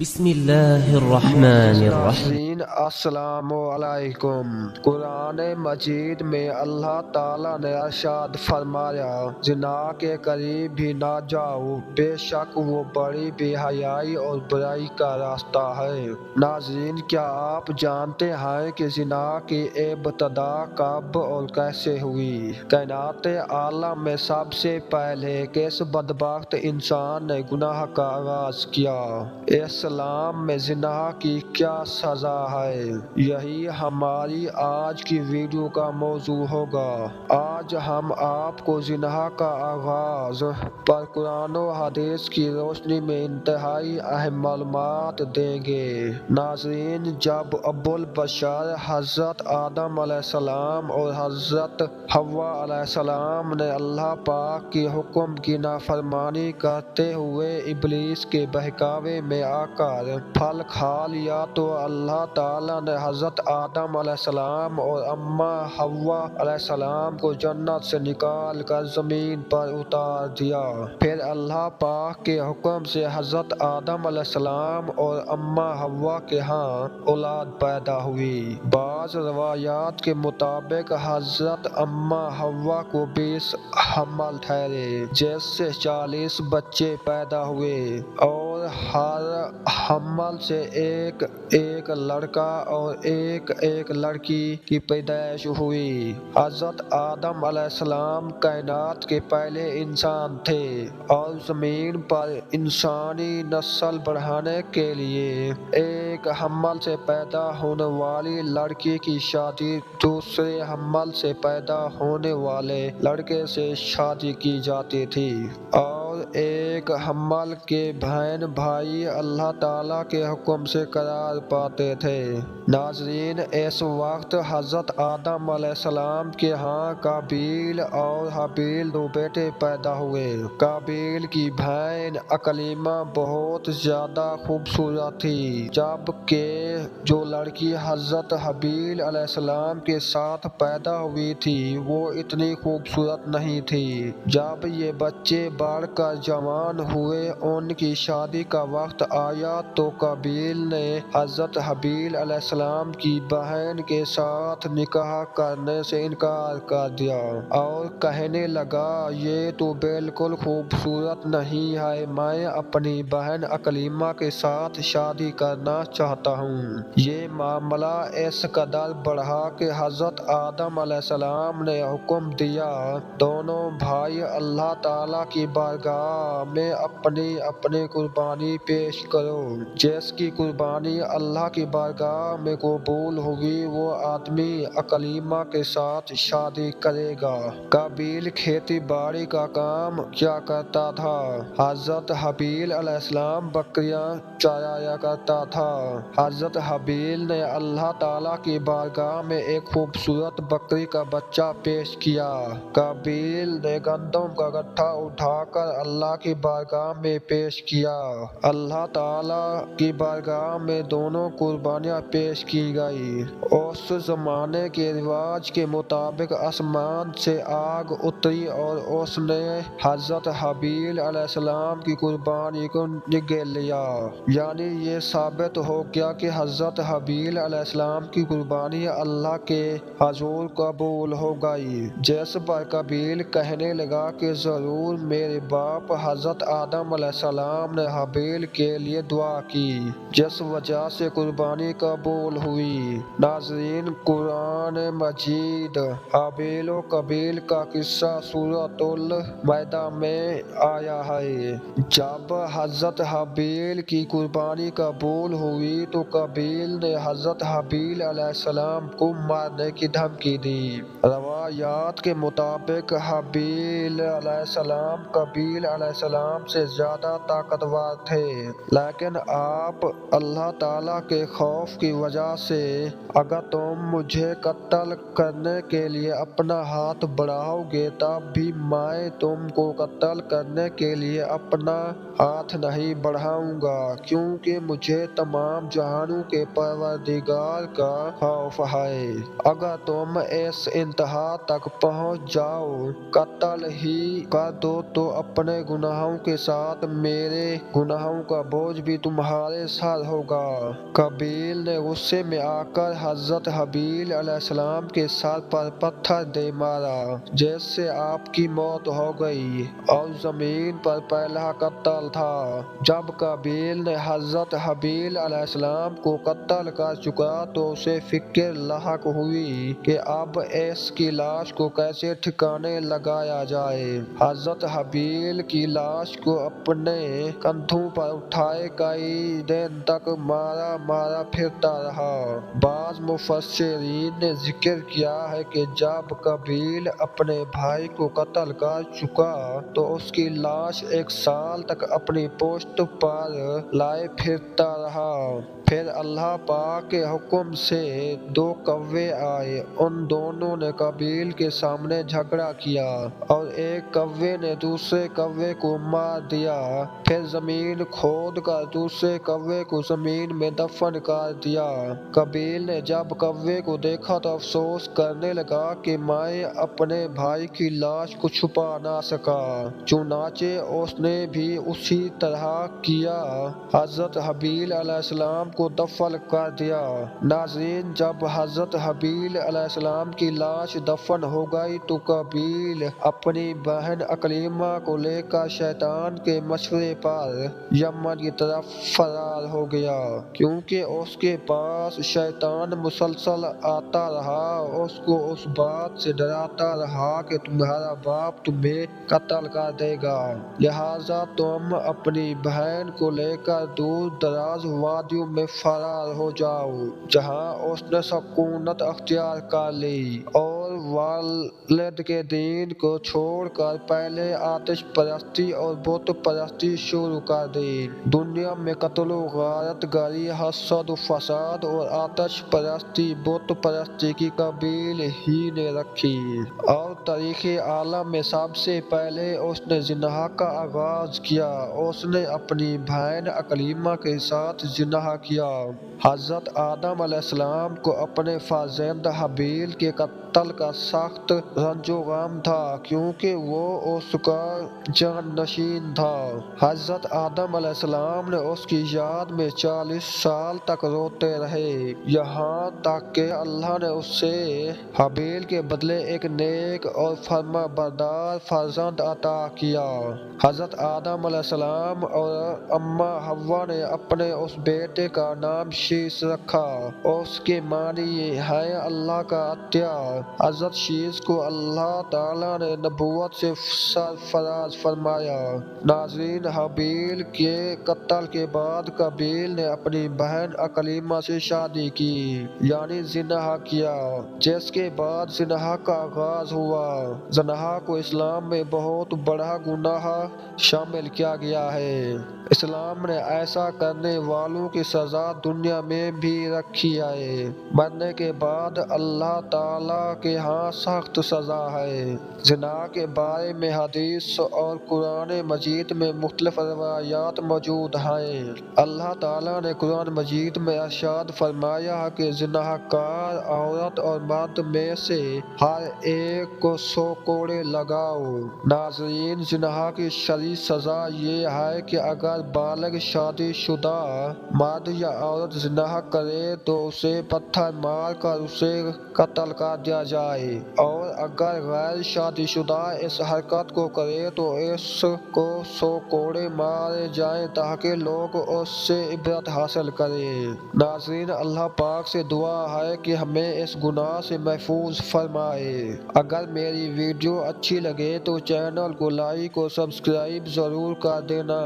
بسم اللہ الرحمن الرحیم۔ ناظرین السلام علیکم۔ قرآن مجید میں اللہ تعالیٰ نے ارشاد فرمایا، زنا کے قریب بھی نہ جاؤ، بے شک وہ بڑی بے حیائی اور برائی کا راستہ ہے۔ ناظرین، کیا آپ جانتے ہیں کہ زنا کی ابتدا کب اور کیسے ہوئی؟ کائنات عالم میں سب سے پہلے کس بدبخت انسان نے گناہ کا آغاز کیا؟ اسلام میں زنا کی کیا سزا ہے؟ یہی ہماری آج کی ویڈیو کا موضوع ہوگا۔ آج ہم آپ کو زنا کا آغاز پر قرآن و حدیث کی روشنی میں انتہائی اہم معلومات دیں گے۔ ناظرین، جب ابو البشر حضرت آدم علیہ السلام اور حضرت حوا علیہ السلام نے اللہ پاک کے حکم کی نافرمانی کرتے ہوئے ابلیس کے بہکاوے میں آ کر پھل کھا لیا تو اللہ تعالیٰ نے حضرت آدم علیہ السلام اور اماں حوا علیہ السلام کو جنت سے نکال کر زمین پر اتار دیا۔ پھر اللہ پاک کے حکم سے حضرت آدم علیہ السلام اور اماں حوا کے ہاں اولاد پیدا ہوئی۔ بعض روایات کے مطابق حضرت اماں حوا کو 20 حمل ٹھہرے، جس سے 40 بچے پیدا ہوئے اور ہر حمل سے ایک لڑکا اور ایک لڑکی کی پیدائش ہوئی۔ حضرت آدم علیہ السلام کائنات کے پہلے انسان تھے اور زمین پر انسانی نسل بڑھانے کے لیے ایک حمل سے پیدا ہونے والی لڑکی کی شادی دوسرے حمل سے پیدا ہونے والے لڑکے سے شادی کی جاتی تھی، اور ایک حمل کے بہن بھائی اللہ تعالیٰ کے حکم سے قرار پاتے تھے۔ ناظرین، اس وقت حضرت آدم علیہ السلام کے ہاں قابیل اور حابیل دو بیٹے پیدا ہوئے۔ قابیل کی بہن اکلیمہ بہت زیادہ خوبصورت تھی، جبکہ جو لڑکی حضرت حابیل علیہ السلام کے ساتھ پیدا ہوئی تھی وہ اتنی خوبصورت نہیں تھی۔ جب یہ بچے بڑھ کر جوان ہوئے، ان کی شادی کا وقت آیا تو قابیل نے حضرت حابیل علیہ السلام کی بہن کے ساتھ نکاح کرنے سے انکار کر دیا اور کہنے لگا، یہ تو بالکل خوبصورت نہیں ہے، میں اپنی بہن اکلیمہ کے ساتھ شادی کرنا چاہتا ہوں۔ یہ معاملہ اس قدر بڑھا کہ حضرت آدم علیہ السلام نے حکم دیا، دونوں بھائی اللہ تعالیٰ کی بارگاہ میں اپنی قربانی پیش کرو۔ جس کی قربانی اللہ کی بارگاہ میں قبول ہوگی وہ آدمی اکلیمہ کے ساتھ شادی کرے گا۔ قابیل کھیتی باڑی کا کام کیا کرتا تھا، حضرت حابیل علیہ السلام بکریاں چرایا کرتا تھا۔ حضرت حابیل نے اللہ تعالیٰ کی بارگاہ میں ایک خوبصورت بکری کا بچہ پیش کیا۔ قابیل نے گندم کا گٹھا اٹھا کر اللہ کی بارگاہ میں پیش کیا۔ اللہ تعالیٰ کی بارگاہ میں دونوں قربانیاں پیش کی گئی۔ اس زمانے کے رواج کے مطابق آسمان سے آگ اتری اور اس نے حضرت حابیل علیہ السلام کی قربانی کو نگل لیا، یعنی یہ ثابت ہو گیا کہ حضرت حابیل علیہ السلام کی قربانی اللہ کے حضور قبول ہو گئی۔ جس پر قابیل کہنے لگا کہ ضرور میرے باپ حضرت آدم علیہ السلام نے حابیل کے لیے دعا کی، جس وجہ سے قربانی قبول ہوئی۔ ناظرین، قرآن مجید حابیل و قابیل کا قصہ سورۃ المائدہ میں آیا ہے۔ جب حضرت حابیل کی قربانی قبول ہوئی تو قابیل نے حضرت حابیل علیہ السلام کو مارنے کی دھمکی دی۔ روایات کے مطابق حابیل علیہ السلام قابیل علیہ السلام سے زیادہ طاقتور تھے، لیکن آپ اللہ تعالیٰ کے خوف کی وجہ سے، اگر تم مجھے قتل کرنے کے لیے اپنا ہاتھ بڑھاؤ گے تب بھی میں تم کو قتل کرنے کے لیے اپنا ہاتھ نہیں بڑھاؤں گا، کیونکہ مجھے تمام جہانوں کے پروردگار کا خوف ہے۔ اگر تم اس انتہا تک پہنچ جاؤ، قتل ہی کر دو تو اپنے گناہوں کے ساتھ میرے گناہوں کا بوجھ بھی تمہارے سر ہوگا۔ قابیل نے غصے میں آ کر حضرت حابیل علیہ السلام کے سر پر پتھر دے مارا، جس سے آپ کی موت ہو گئی اور زمین پر پہلا قتل تھا۔ جب قابیل نے حضرت حابیل علیہ السلام کو قتل کر چکا تو اسے فکر لاحق ہوئی کہ اب اس کی لاش کو کیسے ٹھکانے لگایا جائے۔ حضرت حابیل کی لاش کو اپنے کندھوں پر اٹھائے کئی دن تک مارا پھرتا رہا۔ بعض مفسرین نے ذکر کیا ہے کہ جب قابیل اپنے بھائی کو قتل کر چکا تو اس کی لاش 1 سال تک اپنی پشت پر لائے پھرتا رہا۔ پھر اللہ پاک کے حکم سے 2 کوے آئے، ان دونوں نے قابیل کے سامنے جھگڑا کیا اور ایک کوے نے دوسرے کوے کو مار دیا۔ پھر زمین کھود کر دوسرے کوے کو زمین میں دفن کر دیا۔ قابیل نے جب کوے کو دیکھا تو افسوس کرنے لگا کہ میں اپنے بھائی کی لاش کو چھپا نہ سکا، چنانچہ اس نے بھی اسی طرح کیا، حضرت حابیل علیہ السلام کو دفن کر دیا۔ ناظرین، جب حضرت حابیل علیہ السلام کی لاش دفن ہو گئی تو قابیل اپنی بہن اکلیمہ کو لے کر شیطان کے مشورے پر یمن کی طرف فرار ہو گیا، کیونکہ اس کے پاس شیطان مسلسل آتا رہا، اس کو اس بات سے ڈراتا رہا کہ تمہارا باپ تمہیں قتل کر دے گا، لہٰذا تم اپنی بہن کو لے کر دور دراز وادیوں میں فرار ہو جاؤ۔ جہاں اس نے سکونت اختیار کر لی اور والد کے دین کو چھوڑ کر پہلے آتش پرستی اور بت پرستی شروع کر دی۔ دنیا میں قتل و غارت گری، حسد و فساد اور آتش پرستی بت پرستی کی قابیل ہی نے رکھی، اور تاریخ عالم میں سب سے پہلے اس نے زنا کا آغاز کیا۔ اس نے اپنی بہن اکلیمہ کے ساتھ زنا کیا۔ حضرت آدم علیہ السلام کو اپنے فرزند حابیل کے قتل کا سخت رنج و غم تھا، کیونکہ وہ اس کا جانشین تھا۔ حضرت آدم علیہ السلام نے اس کی یاد میں 40 سال تک روتے رہے، یہاں تک کہ اللہ نے اسے حابیل کے بدلے ایک نیک اور فرما بردار فرزند عطا کیا۔ حضرت آدم علیہ السلام اور اماں حوا نے اپنے اس بیٹے کا نام شیش رکھا، اس کے معنی یہ ہے اللہ کا عطیہ۔ حضرت شیش کو اللہ تعالیٰ نے نبوت سے سرفراز فرمایا۔ ناظرین، حابیل کے قتل کے بعد قابیل نے اپنی بہن اکلیمہ سے شادی کی، یعنی زنا کیا، جس کے بعد زنا کا آغاز ہوا۔ زنا کو اسلام میں بہت بڑا گناہ شامل کیا گیا ہے۔ اسلام نے ایسا کرنے والوں کی سزا دنیا میں بھی رکھی ہے، مرنے کے بعد اللہ تعالیٰ کے ہاں سخت سزا ہے۔ زنا کے بارے میں حدیث اور قرآن مجید میں مختلف روایات موجود ہیں۔ اللہ تعالیٰ نے قرآن مجید میں ارشاد فرمایا ہے کہ زنا کار عورت اور مرد میں سے ہر ایک کو 100 کوڑے لگاؤ۔ ناظرین، زنا کی شرعی سزا یہ ہے کہ اگر بالغ شادی شدہ مرد یا عورت زنا کرے تو اسے پتھر مار کر اسے قتل کر دیا جائے، اور اگر غیر شادی شدہ اس حرکت کو کرے تو اس کو 100 کوڑے مارے جائیں تاکہ لوگ اس سے عبرت حاصل کریں۔ ناظرین، اللہ پاک سے دعا ہے کہ ہمیں اس گناہ سے محفوظ فرمائے۔ اگر میری ویڈیو اچھی لگے تو چینل کو لائک اور سبسکرائب ضرور کر دینا۔